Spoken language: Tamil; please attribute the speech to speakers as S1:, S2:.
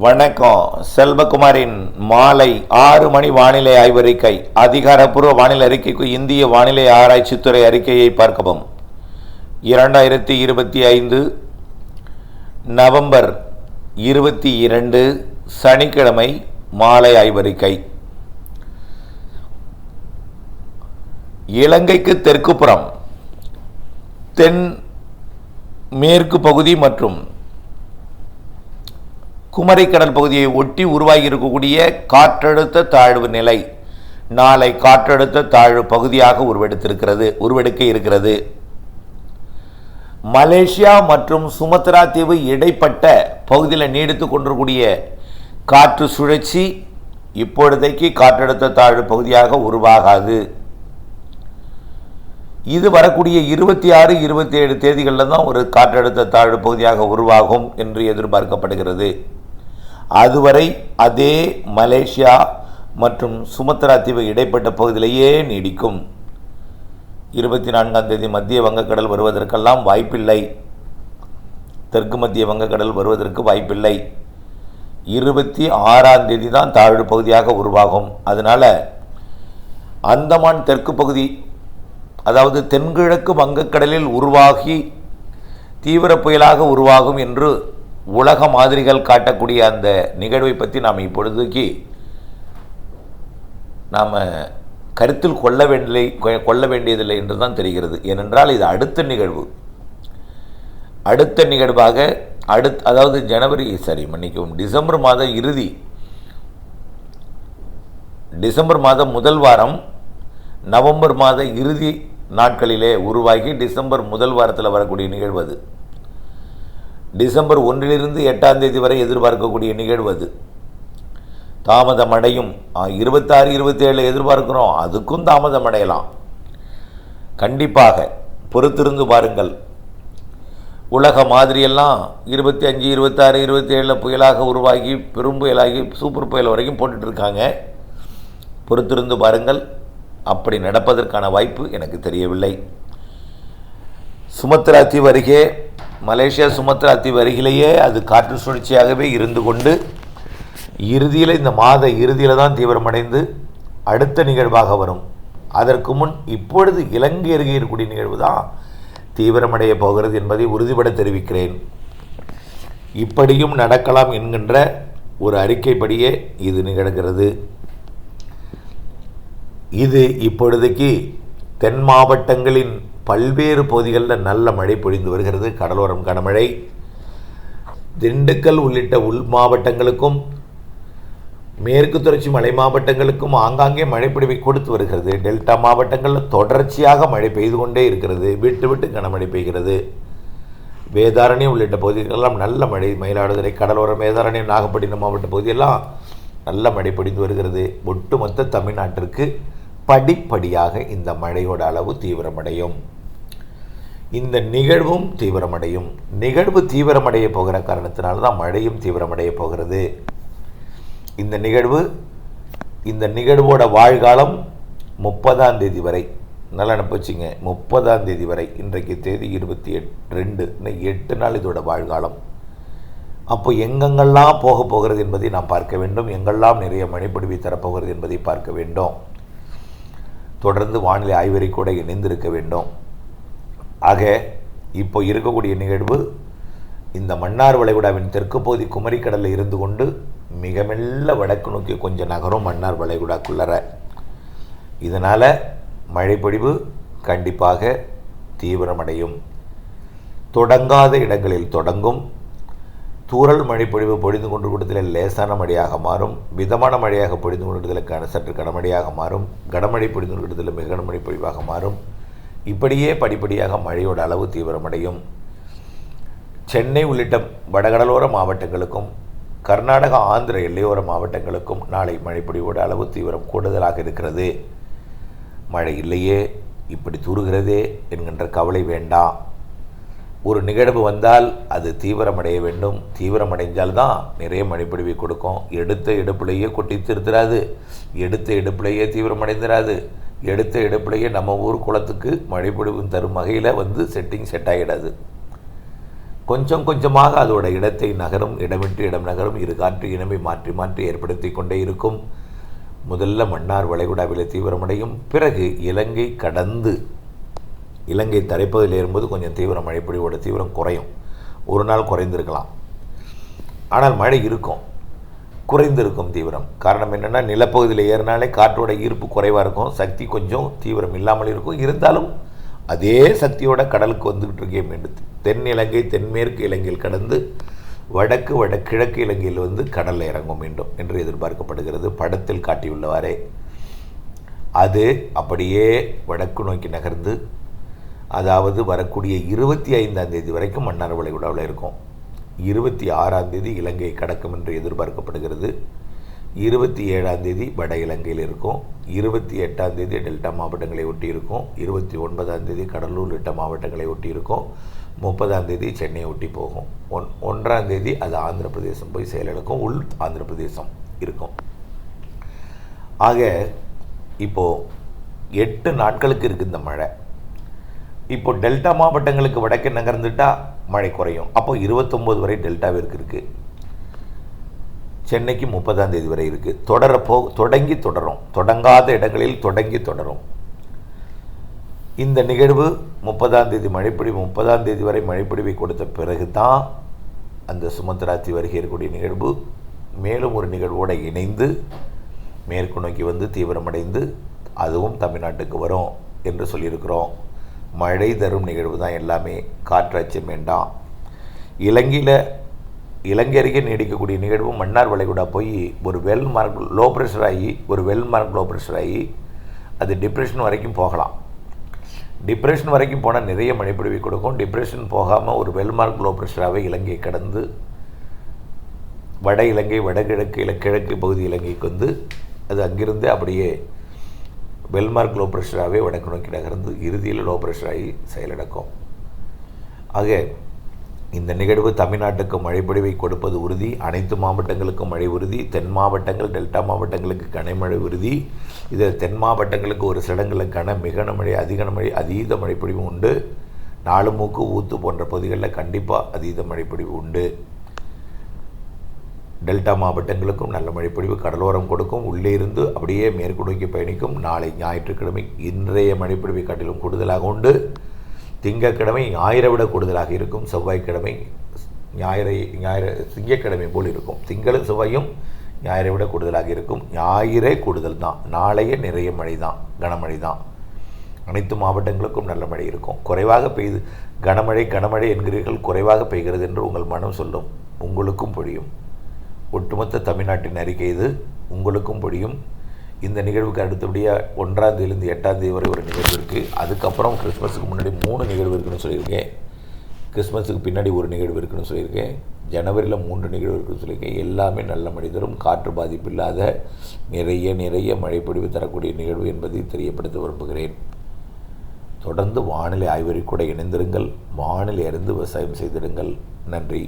S1: வணக்கம். செல்வகுமாரின் மாலை 6 மணி வானிலை ஆய்வறிக்கை. அதிகாரப்பூர்வ வானிலை அறிக்கைக்கு இந்திய வானிலை ஆராய்ச்சித்துறை அறிக்கையை பார்க்கவும். 2025 நவம்பர் 22 சனிக்கிழமை மாலை ஆய்வறிக்கை. இலங்கைக்கு தெற்குப்புறம் தென் மேற்கு பகுதி மற்றும் குமரிக்கடல் பகுதியை ஒட்டி உருவாகி இருக்கக்கூடிய காற்றழுத்த தாழ்வு நிலை நாளை காற்றழுத்த தாழ்வு பகுதியாக உருவெடுக்க இருக்கிறது. மலேசியா மற்றும் சுமத்ரா தீவு இடைப்பட்ட பகுதியில் நீடித்து கொண்டிருக்கூடிய காற்று சுழற்சி இப்பொழுதைக்கு காற்றழுத்த தாழ்வு பகுதியாக உருவாகாது. இது வரக்கூடிய 26, 27 தேதிகளில் தான் ஒரு காற்றழுத்த தாழ்வு பகுதியாக உருவாகும் என்று எதிர்பார்க்கப்படுகிறது. அதுவரை அதே மலேசியா மற்றும் சுமத்ரா தீவு இடைப்பட்ட பகுதியிலேயே நீடிக்கும். 24ஆம் தேதி மத்திய வங்கக்கடல் வருவதற்கெல்லாம் வாய்ப்பில்லை. தெற்கு மத்திய வங்கக்கடல் வருவதற்கு வாய்ப்பில்லை. 26ஆம் தேதி தான் தாழ்வு பகுதியாக உருவாகும். அதனால் அந்தமான் தெற்கு பகுதி, அதாவது தென்கிழக்கு வங்கக்கடலில் உருவாகி தீவிர புயலாக உருவாகும் என்று உலக மாதிரிகள் காட்டக்கூடிய அந்த நிகழ்வை பற்றி நாம் இப்பொழுதைக்கு நாம் கருத்தில் கொள்ள வேண்டியதில்லை என்று தான் தெரிகிறது. ஏனென்றால் இது அடுத்த நிகழ்வாக அதாவது டிசம்பர் மாத இறுதி, டிசம்பர் மாதம் முதல் வாரம், நவம்பர் மாத இறுதி நாட்களிலே உருவாகி டிசம்பர் முதல் வாரத்தில் வரக்கூடிய நிகழ்வு அது. டிசம்பர் 1 8ஆம் தேதி வரை எதிர்பார்க்கக்கூடிய நிகழ்வு அது. தாமதமடையும். 26, 27 எதிர்பார்க்கிறோம். அதுக்கும் தாமதமடையலாம். கண்டிப்பாக பொறுத்திருந்து பாருங்கள். உலக மாதிரியெல்லாம் 25, 26, 27 புயலாக உருவாகி பெரும் புயலாகி சூப்பர் புயல் வரைக்கும் போட்டுட்ருக்காங்க. பொறுத்திருந்து பாருங்கள். அப்படி நடப்பதற்கான வாய்ப்பு எனக்கு தெரியவில்லை. சுமத்ரா தீவு அருகே, மலேசியா சுமத்ரா தீவு அருகிலேயே அது காற்று சுழற்சியாகவே இருந்து கொண்டு இறுதியில், இந்த மாத இறுதியில் தான் தீவிரமடைந்து அடுத்த நிகழ்வாக வரும். அதற்கு முன் இப்பொழுது இலங்கை அருகே இருக்கக்கூடிய நிகழ்வு தான் தீவிரமடைய போகிறது என்பதை உறுதிபட தெரிவிக்கிறேன். இப்படியும் நடக்கலாம் என்கின்ற ஒரு அறிக்கைப்படியே இது நிகழ்கிறது. இது இப்பொழுதைக்கு தென் மாவட்டங்களின் பல்வேறு பகுதிகளில் நல்ல மழை பொழிந்து வருகிறது. கடலோரம் கனமழை, திண்டுக்கல் உள்ளிட்ட உள் மாவட்டங்களுக்கும் மேற்கு தொடர்ச்சி மலை மாவட்டங்களுக்கும் ஆங்காங்கே மழைப்பொழிவை கொடுத்து வருகிறது. டெல்டா மாவட்டங்களில் தொடர்ச்சியாக மழை பெய்து கொண்டே இருக்கிறது. விட்டு விட்டு கனமழை பெய்கிறது. வேதாரண்யம் உள்ளிட்ட பகுதிகளெல்லாம் நல்ல மழை. மயிலாடுதுறை, கடலோரம், வேதாரண்யம், நாகப்பட்டினம் மாவட்ட பகுதியெல்லாம் நல்ல மழை பொழிந்து வருகிறது. ஒட்டுமொத்த தமிழ்நாட்டிற்கு படிப்படியாக இந்த மழையோட அளவு தீவிரமடையும். இந்த நிகழ்வும் தீவிரமடையும். நிகழ்வு தீவிரமடைய போகிற காரணத்தினால்தான் மழையும் தீவிரமடைய போகிறது. இந்த நிகழ்வோட வாழ்காலம் 30ஆம் தேதி வரை. நல்லா நினப்பிச்சிங்க, 30ஆம் தேதி வரை. இன்றைக்கு தேதி 28, 8 நாள் இதோட வாழ்காலம். அப்போ எங்கெங்கெல்லாம் போகிறது என்பதை நாம் பார்க்க வேண்டும். எங்கெல்லாம் நிறைய மழைப்பொழிவை தரப்போகிறது என்பதை பார்க்க வேண்டும். தொடர்ந்து வானிலை ஆய்வறிக்கையோடு இணைந்திருக்க வேண்டும். ஆக இப்போ இருக்கக்கூடிய நிகழ்வு இந்த மன்னார் வளைகுடாவின் தெற்கு பகுதி குமரிக்கடலில் இருந்து கொண்டு மிக மெல்ல வடக்கு நோக்கி கொஞ்சம் நகரும் மன்னார் வளைகுடாக்குள்ளற. இதனால் மழைப்பொழிவு கண்டிப்பாக தீவிரமடையும். தொடங்காத இடங்களில் தொடங்கும். தூறல் மழைப்பொழிவு பொழிந்து கொண்டு கூட்டத்தில் லேசான மழையாக மாறும். மிதமான மழையாக பொழிந்து கொண்டிருந்ததில் சற்று கனமழையாக மாறும். கனமழை பொழிந்து கொண்டிருந்ததில் மிக கனமழை பொழிவாக மாறும். இப்படியே படிப்படியாக மழையோட அளவு தீவிரமடையும். சென்னை உள்ளிட்ட வடகடலோர மாவட்டங்களுக்கும் கர்நாடகா, ஆந்திர எல்லையோர மாவட்டங்களுக்கும் நாளை மழைப்பொழிவோட அளவு தீவிரம் கூடுதலாக இருக்கிறது. மழை இல்லையே, இப்படி தூறுகிறதே என்கின்ற கவலை வேண்டாம். ஒரு நிகழ்வு வந்தால் அது தீவிரமடைய வேண்டும். தீவிரமடைஞ்சால்தான் நிறைய மழைப்பொழிவை கொடுக்கும். எடுத்த எடுப்பிலேயே கொட்டி திருத்துறாது. எடுத்த எடுப்பிலேயே தீவிரமடைந்துடாது. எடுத்த எடுப்பிலேயே நம்ம ஊர் குளத்துக்கு மழைப்பொழிவு தரும் வகையில் செட் ஆகிடாது. கொஞ்சம் கொஞ்சமாக அதோட இடத்தை நகரும், இடமிட்டு இடம் நகரும், இரு காற்று இனமை மாற்றி மாற்றி ஏற்படுத்தி கொண்டே இருக்கும். முதல்ல மன்னார் வளைகுடாவில் தீவிரமடையும், பிறகு இலங்கை கடந்து இலங்கை தரைப்பகுதியில் ஏறும்போது கொஞ்சம் தீவிர மழைப்பொழிவோட தீவிரம் குறையும். ஒரு நாள் குறைந்திருக்கலாம், ஆனால் மழை இருக்கும், குறைந்திருக்கும் தீவிரம். காரணம் என்னென்னா, நிலப்பகுதியில் ஏறினாலே காற்றோட ஈர்ப்பு குறைவாக இருக்கும், சக்தி கொஞ்சம் தீவிரம் இல்லாமல் இருக்கும். இருந்தாலும் அதே சக்தியோட கடலுக்கு வந்துக்கிட்டு இருக்கே மீண்டும் தென் இலங்கை தென்மேற்கு இலங்கையில் கடந்து வடகிழக்கு இலங்கையில் வந்து கடலில் இறங்கும் மீண்டும் என்று எதிர்பார்க்கப்படுகிறது. படத்தில் காட்டியுள்ளவாறே அது அப்படியே வடக்கு நோக்கி நகர்ந்து, அதாவது வரக்கூடிய 25ஆம் தேதி வரைக்கும் மன்னார் வளைகுடாவில் இருக்கும். 26ஆம் தேதி இலங்கை கடக்கும் என்று எதிர்பார்க்கப்படுகிறது. 27ஆம் தேதி வட இலங்கையில் இருக்கும். 28ஆம் தேதி டெல்டா மாவட்டங்களை ஒட்டி இருக்கும். 29ஆம் தேதி கடலூர் உள்ளிட்ட மாவட்டங்களை ஒட்டி இருக்கும். 30ஆம் தேதி சென்னையை ஒட்டி போகும். 1ஆம் தேதி அது ஆந்திர பிரதேசம் போய் செயலிழக்கும், உள் ஆந்திர பிரதேசம் இருக்கும். ஆக இப்போது 8 நாட்களுக்கு இருக்குது இந்த மழை. இப்போ டெல்டா மாவட்டங்களுக்கு வடக்கே நகர்ந்துட்டால் மழை குறையும். அப்போ 29 வரை டெல்டாவிற்கு இருக்குது. சென்னைக்கு 30ஆம் தேதி வரை இருக்குது. தொடங்கி தொடரும், தொடங்காத இடங்களில் தொடங்கி தொடரும். இந்த நிகழ்வு 30ஆம் தேதி மழைப்பொழிவு, 30ஆம் தேதி வரை மழைப்பொழிவை கொடுத்த பிறகு தான் அந்த சுமத்ராத்தி வருகை இருக்கக்கூடிய நிகழ்வு மேலும் ஒரு நிகழ்வோடு இணைந்து மேற்கு நோக்கி வந்து தீவிரமடைந்து அதுவும் தமிழ்நாட்டுக்கு வரும் என்று சொல்லியிருக்கிறோம். மழை தரும் நிகழ்வு தான் எல்லாமே, காற்றச்சம் வேண்டாம். இலங்கை அருகே நீடிக்கக்கூடிய நிகழ்வு மன்னார் வளைகுடா போய் ஒரு வெல் மார்க் லோ ப்ரெஷர் ஆகி அது டிப்ரெஷன் வரைக்கும் போகலாம். டிப்ரெஷன் வரைக்கும் போனால் நிறைய மழைப்பொழிவை கொடுக்கும். டிப்ரெஷன் போகாமல் ஒரு வெல் மார்க் லோ ப்ரெஷராகவே இலங்கையை கடந்து வட இலங்கை கிழக்கு பகுதி இலங்கைக்கு வந்து அது அங்கிருந்து அப்படியே வெல்மார்க் லோ ப்ரெஷராகவே வடக்கு நோக்கி நகர்ந்து இறுதியில் லோ ப்ரெஷராகி செயலிழக்கும். ஆக இந்த நிகழ்வு தமிழ்நாட்டுக்கு மழைப்பொழிவை கொடுப்பது உறுதி. அனைத்து மாவட்டங்களுக்கும் மழை உறுதி. தென் மாவட்டங்கள் டெல்டா மாவட்டங்களுக்கு கனமழை உறுதி. இதில் தென் மாவட்டங்களுக்கு ஒரு சில இடங்களில் மிக கனமழை, அதீத மழைப்பொழிவு உண்டு. நாலுமூக்கு ஊத்து போன்ற பகுதிகளில் கண்டிப்பாக அதீத மழைப்பொழிவு உண்டு. டெல்டா மாவட்டங்களுக்கும் நல்ல மழைப்பொழிவு கடலோரம் கொடுக்கும். உள்ளே இருந்து அப்படியே மேற்கு நோக்கி பயணிக்கும். நாளை ஞாயிற்றுக்கிழமை இன்றைய மழைப்பொழிவை காட்டிலும் கூடுதலாக உண்டு. திங்கட்கிழமை ஞாயிறை விட கூடுதலாக இருக்கும். செவ்வாய்க்கிழமை திங்கட்கிழமை போல் இருக்கும். திங்களும் செவ்வாயும் ஞாயிறை விட கூடுதலாக இருக்கும். ஞாயிறே கூடுதல் தான். நாளையே நிறைய மழை தான், கனமழை தான். அனைத்து மாவட்டங்களுக்கும் நல்ல மழை இருக்கும். குறைவாக பெய்து கனமழை என்கிறீர்கள், குறைவாக பெய்கிறது என்று உங்கள் மனம் சொல்லும். உங்களுக்கும் பொழியும். ஒட்டுமொத்த தமிழ்நாட்டின் அறிக்கை இது, உங்களுக்கும் பொழியும். இந்த நிகழ்வுக்கு அடுத்தபடியாக 1ஆம் தேதியிலிருந்து 8ஆம் தேதி வரை ஒரு நிகழ்வு இருக்குது. அதுக்கப்புறம் கிறிஸ்மஸுக்கு முன்னாடி 3 நிகழ்வு இருக்குன்னு சொல்லியிருக்கேன். கிறிஸ்மஸுக்கு பின்னாடி ஒரு நிகழ்வு இருக்குன்னு சொல்லியிருக்கேன். ஜனவரியில் 3 நிகழ்வு இருக்குன்னு சொல்லியிருக்கேன். எல்லாமே நல்ல மழை தரும், காற்று பாதிப்பு இல்லாத நிறைய மழைப்பொழிவு தரக்கூடிய நிகழ்வு என்பதை தெரியப்படுத்த விரும்புகிறேன். தொடர்ந்து வானிலை ஆய்வறிக்கூட இணைந்திருங்கள். வானிலை அறிந்து விவசாயம் செய்திடுங்கள். நன்றி.